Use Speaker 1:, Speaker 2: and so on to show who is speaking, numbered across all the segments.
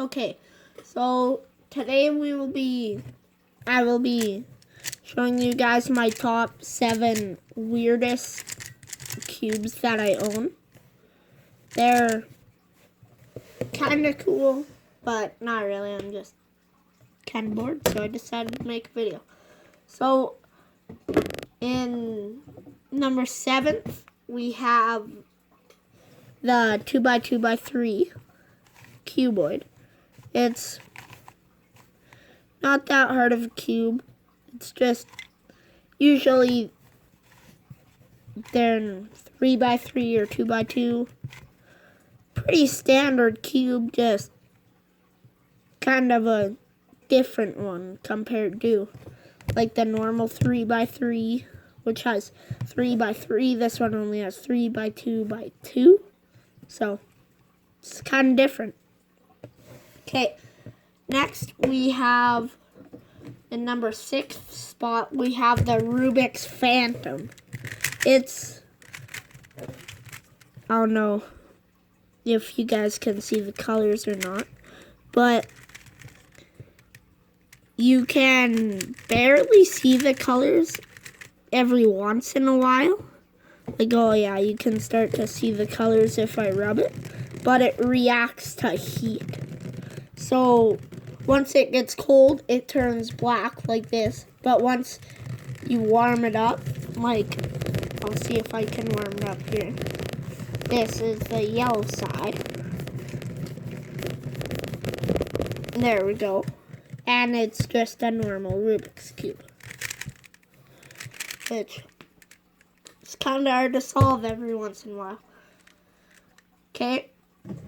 Speaker 1: Okay, so today I will be showing you guys my top 7 weirdest cubes that I own. They're kind of cool, but not really. I'm just kind of bored, so I decided to make a video. So, in number 7th, we have the 2x2x3 cuboid. It's not that hard of a cube. It's just usually they're 3x3 or 2x2. Pretty standard cube, just kind of a different one compared to like the normal 3x3, which has 3x3. This one only has 3x2x2. So it's kind of different. Okay, next we have in number 6 spot, we have the Rubik's Phantom. It's, I don't know if you guys can see the colors or not, but you can barely see the colors every once in a while. Like, oh yeah, you can start to see the colors if I rub it, but it reacts to heat. So once it gets cold, it turns black like this. But once you warm it up, like, I'll see if I can warm it up here. This is the yellow side. There we go. And it's just a normal Rubik's Cube, which is kind of hard to solve every once in a while. Okay,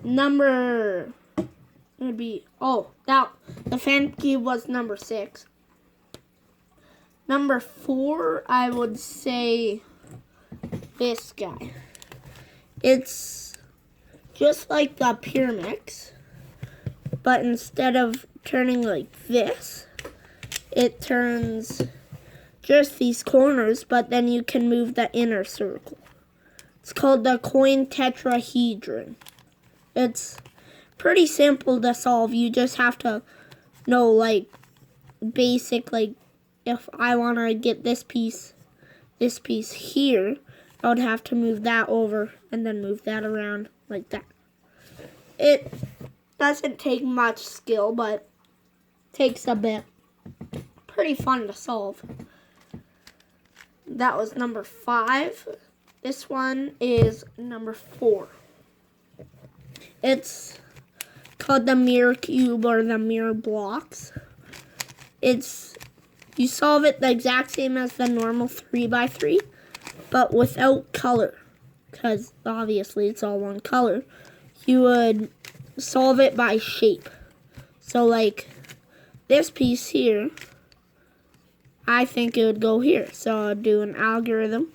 Speaker 1: number would be, the Phantom Cube was number 6. Number 4, I would say this guy. It's just like the Pyraminx, but instead of turning like this, it turns just these corners, but then you can move the inner circle. It's called the Coin Tetrahedron. It's pretty simple to solve. You just have to know like basic, like if I want to get this piece here, I would have to move that over and then move that around like that. It doesn't take much skill, but takes a bit. Pretty fun to solve. That was number 5. This one is number 4. It's called the Mirror Cube or the Mirror Blocks. You solve it the exact same as the normal 3x3, but without color, because obviously it's all one color. You would solve it by shape. So like this piece here, I think it would go here. So I'll do an algorithm.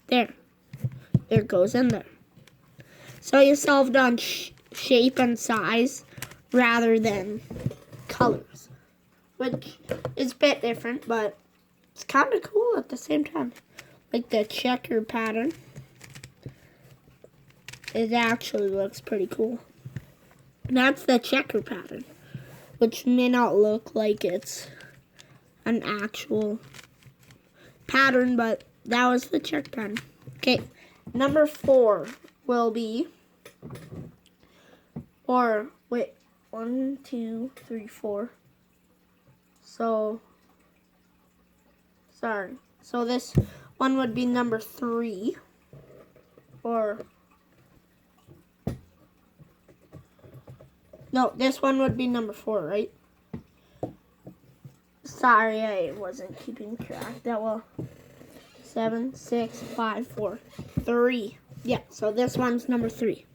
Speaker 1: There it goes in there. So you solved on shape and size rather than colors, which is a bit different, but it's kind of cool at the same time. Like the checker pattern, it actually looks pretty cool. That's the checker pattern, which may not look like it's an actual pattern, but that was the check pattern. Okay, number 4 will be, or wait, 1, 2, 3, 4. So, sorry. So this one would be number 3, or no, this one would be number 4, right? Sorry, I wasn't keeping track that well. 7, 6, 5, 4, 3. Yeah, so this one's number 3.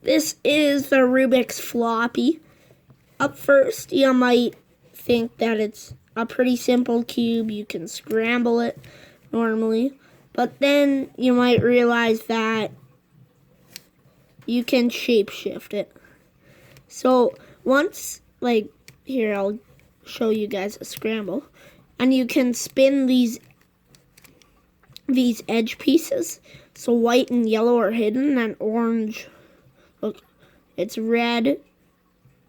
Speaker 1: This is the Rubik's Floppy. Up first, you might think that it's a pretty simple cube. You can scramble it normally. But then you might realize that you can shapeshift it. So once, like, here, I'll show you guys a scramble. And you can spin these edge pieces. So white and yellow are hidden and orange. Look, it's red,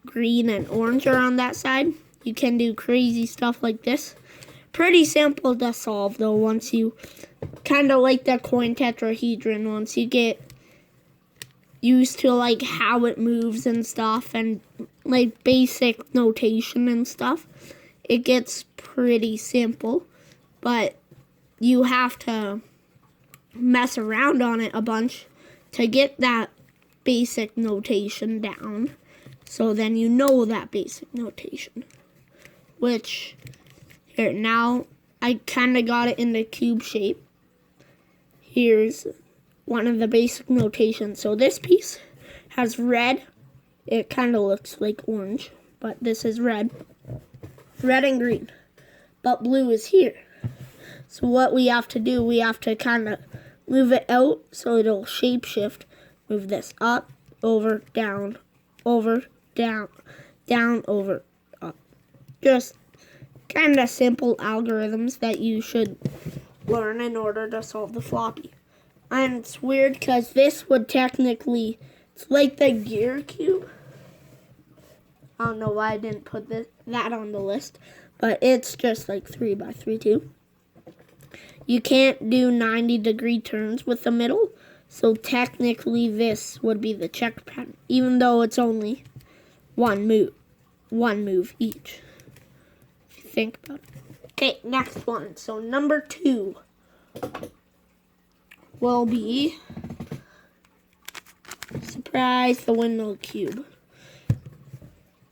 Speaker 1: green, and orange are on that side. You can do crazy stuff like this. Pretty simple to solve though, once you kind of like the coin tetrahedron, once you get used to like how it moves and stuff and like basic notation and stuff, it gets pretty simple. But you have to mess around on it a bunch to get that basic notation down. So then you know that basic notation. Which, here, now I kind of got it in the cube shape. Here's one of the basic notations. So this piece has red. It kind of looks like orange, but this is red. Red and green. But blue is here. So what we have to do, we have to kind of move it out so it'll shape shift. Move this up, over, down, over, down, down, over, up. Just kind of simple algorithms that you should learn in order to solve the floppy. And it's weird because this would technically, it's like the gear cube. I don't know why I didn't put that on the list, but it's just like 3x3 too. You can't do 90-degree turns with the middle, so technically this would be the check pattern, even though it's only one move each. If you think about it. Okay, next one. So number 2 will be, surprise, the windmill cube.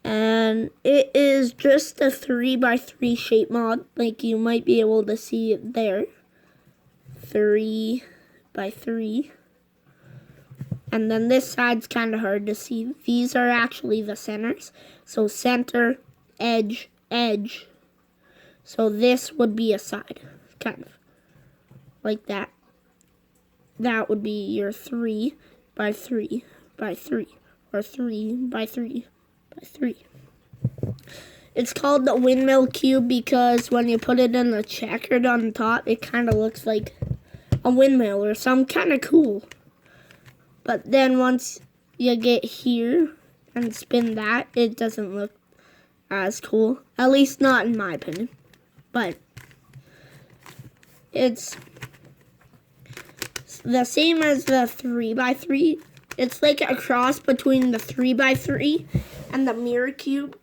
Speaker 1: And it is just a 3x3 shape mod, like you might be able to see it there. 3x3. And then this side's kind of hard to see. These are actually the centers. So center, edge, edge. So this would be a side, kind of like that. That would be your 3x3 by 3, or 3x3 by 3. It's called the windmill cube because when you put it in the checkered on top, it kind of looks like a windmill or something kind of cool. But then once you get here and spin that, it doesn't look as cool. At least not in my opinion. But it's the same as the 3x3. It's like a cross between the 3x3 and the mirror cube,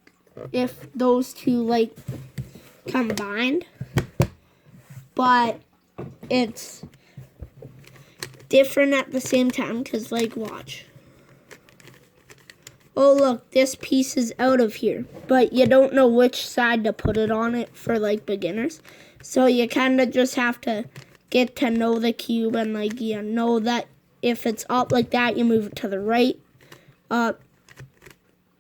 Speaker 1: if those two like combined. But it's different at the same time because, like, watch. Oh, look, this piece is out of here, but you don't know which side to put it on it for, like, beginners. So you kind of just have to get to know the cube and, like, you know that if it's up like that, you move it to the right, up,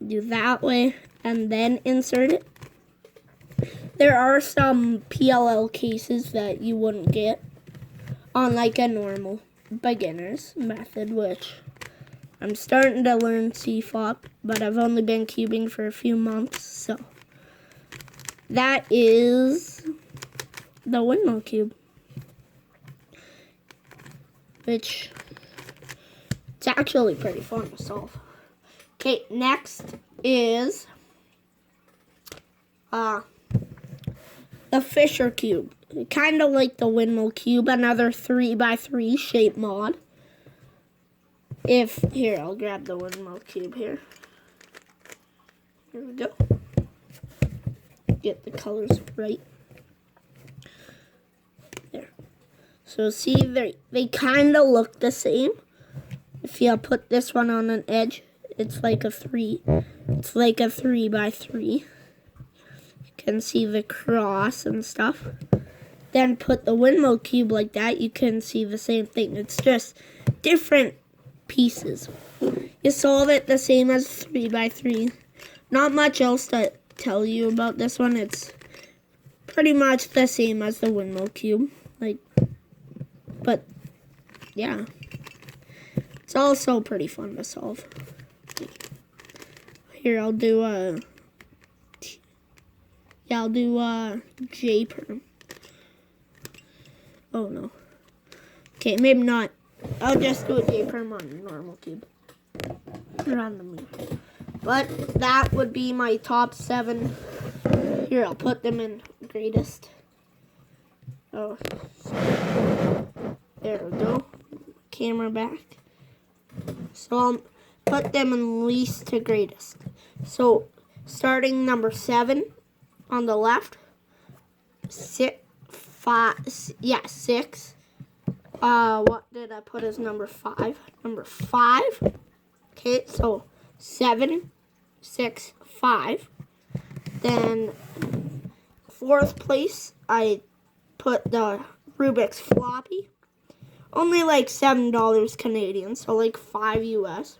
Speaker 1: do that way, and then insert it. There are some PLL cases that you wouldn't get on, like, a normal beginner's method, which I'm starting to learn CFOP, but I've only been cubing for a few months, so that is the windmill cube, which it's actually pretty fun to solve. Okay, next is the Fisher cube. Kind of like the windmill cube, another 3x3 shape mod. Here, I'll grab the windmill cube here. Here we go. Get the colors right. There. So see, they kind of look the same. If you put this one on an edge, it's like a 3. It's like a 3x3. You can see the cross and stuff. Then put the windmill cube like that, you can see the same thing. It's just different pieces. You solve it the same as 3x3. Not much else to tell you about this one. It's pretty much the same as the windmill cube. But yeah. It's also pretty fun to solve. Here, I'll do a J-perm. Oh no. Okay, maybe not. I'll just do a J-perm on a normal cube. around the mirror. But that would be my top 7. Here, I'll put them in greatest. Oh, there we go. Camera back. So I'll put them in least to greatest. So starting number 7 on the left. 6. What did I put as number 5? Number 5. Okay, so 7, 6, 5. Then 4th place, I put the Rubik's Floppy. Only like $7 Canadian, so like 5 US.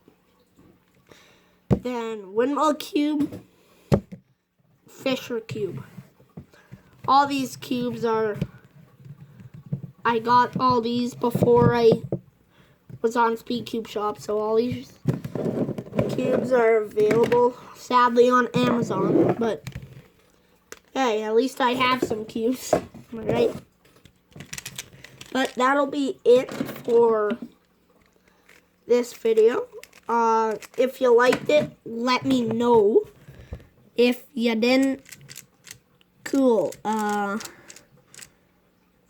Speaker 1: Then Windmill Cube, Fisher Cube. All these cubes are, I got all these before I was on Speed Cube Shop, so all these cubes are available, sadly, on Amazon, but hey, at least I have some cubes, right? But that'll be it for this video. If you liked it, let me know. If you didn't, cool.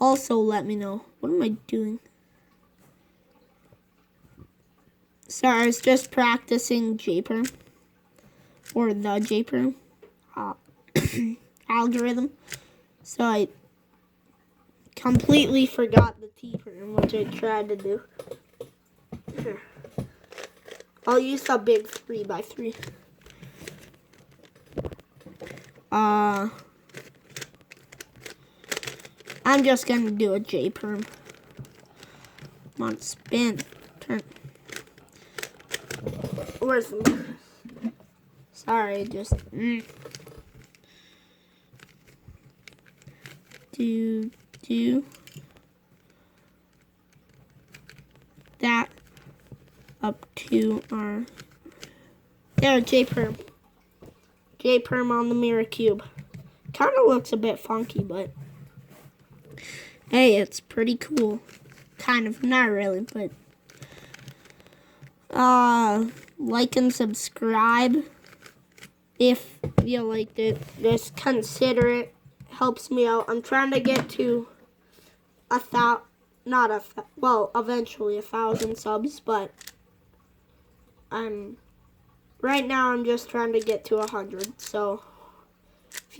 Speaker 1: Also let me know. What am I doing? Sorry, I was just practicing JPerm. Or the JPerm algorithm. So I completely forgot the T-perm, which I tried to do. Here. I'll use a big 3x3. I'm just gonna do a J-perm. Come on, spin, turn. Where's the... Sorry, just... Do that up to our... There, J-perm. J-perm on the mirror cube. Kind of looks a bit funky, but... Hey, it's pretty cool. Kind of, not really, but... like and subscribe if you liked it. Just consider it. Helps me out. I'm trying to get to eventually 1,000 subs, but right now I'm just trying to get to 100, so